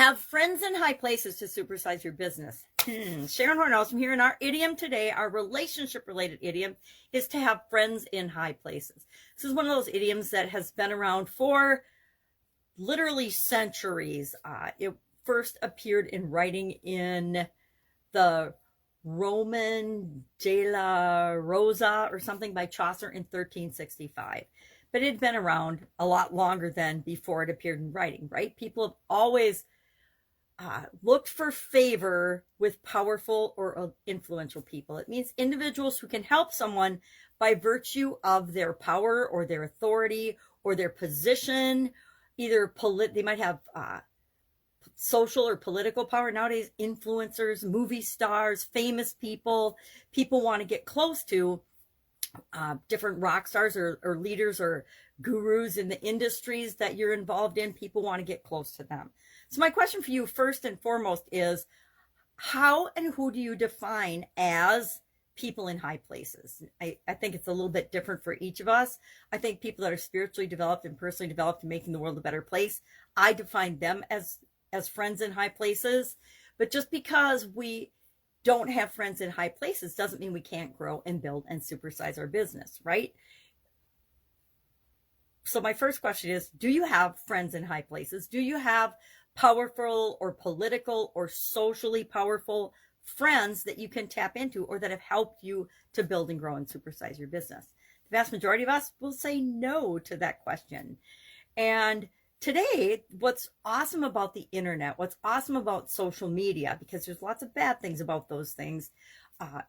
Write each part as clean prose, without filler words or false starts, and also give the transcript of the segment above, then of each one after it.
Have friends in high places to supersize your business. Sharon Horne-Ellstrom here, and our idiom today, our relationship-related idiom, is to have friends in high places. This is one of those idioms that has been around for literally centuries. It first appeared in writing in the Roman de la Rosa or something by Chaucer in 1365. But it had been around a lot longer than before it appeared in writing, right? People have always looked for favor with powerful or influential people. It means individuals who can help someone by virtue of their power or their authority or their position. Either they might have social or political power. Nowadays, influencers, movie stars, famous people want to get close to. Different rock stars or leaders or gurus in the industries that you're involved in. People want to get close to them. So my question for you first and foremost is, how and who do you define as people in high places? I think it's a little bit different for each of us. I think people that are spiritually developed and personally developed and making the world a better place, I define them as friends in high places. But just because we don't have friends in high places doesn't mean we can't grow and build and supersize our business, right? So my first question is, do you have friends in high places? Do you have powerful or political or socially powerful friends that you can tap into or that have helped you to build and grow and supersize your business? The vast majority of us will say no to that question. And today, what's awesome about the internet, what's awesome about social media, because there's lots of bad things about those things,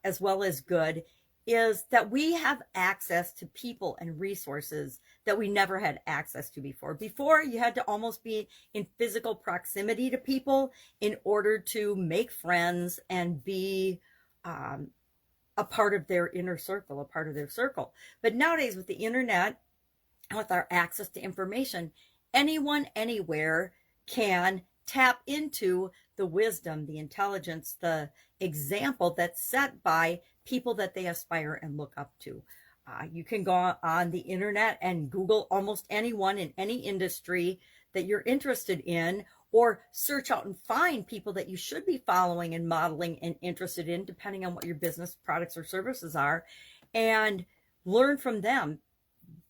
as well as good, is that we have access to people and resources that we never had access to before. Before, you had to almost be in physical proximity to people in order to make friends and be a part of their inner circle, a part of their circle. But nowadays, with the internet, with our access to information, anyone, anywhere can tap into the wisdom, the intelligence, the example that's set by people that they aspire and look up to. You can go on the internet and Google almost anyone in any industry that you're interested in, or search out and find people that you should be following and modeling and interested in, depending on what your business products or services are, and learn from them.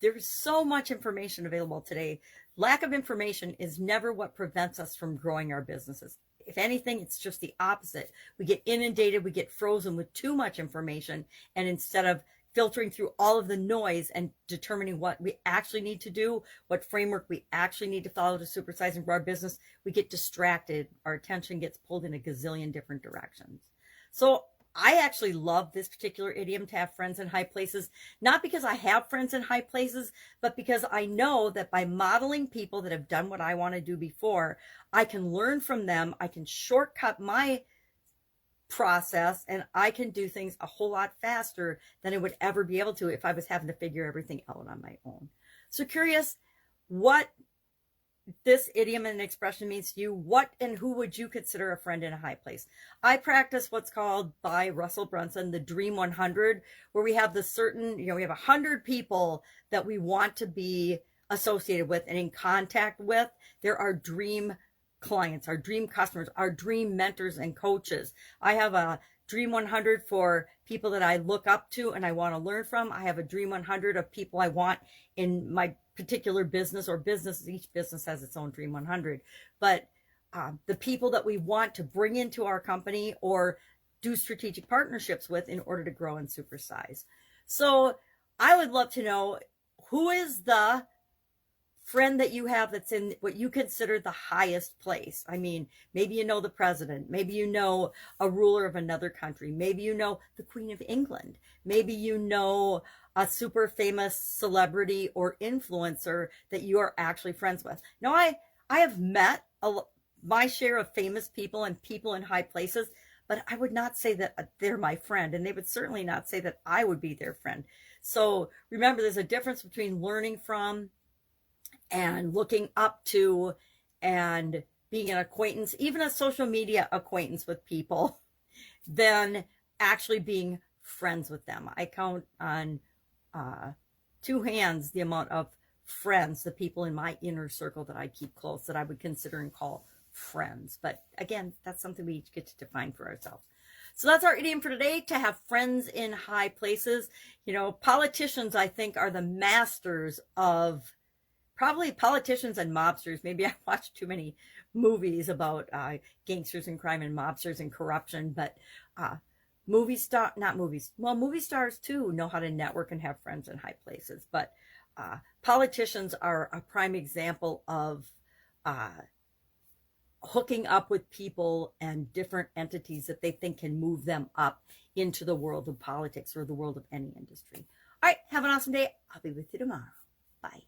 There's so much information available today. Lack of information is never what prevents us from growing our businesses. If anything, it's just the opposite. We get inundated, we get frozen with too much information, and instead of filtering through all of the noise and determining what we actually need to do, what framework we actually need to follow to supersize and grow our business, we get distracted. Our attention gets pulled in a gazillion different directions. So I actually love this particular idiom, to have friends in high places, not because I have friends in high places, but because I know that by modeling people that have done what I want to do before, I can learn from them, I can shortcut my process, and I can do things a whole lot faster than I would ever be able to if I was having to figure everything out on my own. So curious what this idiom and expression means to you. What and who would you consider a friend in a high place? I practice what's called, by Russell Brunson, the Dream 100, where we have the certain, we have 100 people that we want to be associated with and in contact with. There are dream clients, our dream customers, our dream mentors and coaches. I have a Dream 100 for people that I look up to and I want to learn from. I have a Dream 100 of people I want in my particular business or businesses. Each business has its own Dream 100. But the people that we want to bring into our company or do strategic partnerships with in order to grow and supersize. So I would love to know, who is the friend that you have that's in what you consider the highest place? I mean, maybe you know the president, maybe you know a ruler of another country, maybe you know the Queen of England, maybe you know a super famous celebrity or influencer that you are actually friends with. Now, I have met my share of famous people and people in high places, but I would not say that they're my friend, and they would certainly not say that I would be their friend. So remember, there's a difference between learning from and looking up to and being an acquaintance, even a social media acquaintance with people, than actually being friends with them. I count on two hands the amount of friends, the people in my inner circle that I keep close, that I would consider and call friends. But again, that's something we each get to define for ourselves. So that's our idiom for today, to have friends in high places. You know, politicians, I think, are the masters of, probably politicians and mobsters. Maybe I watched too many movies about gangsters and crime and mobsters and corruption, but movie stars too know how to network and have friends in high places. But politicians are a prime example of hooking up with people and different entities that they think can move them up into the world of politics or the world of any industry. All right, have an awesome day. I'll be with you tomorrow. Bye.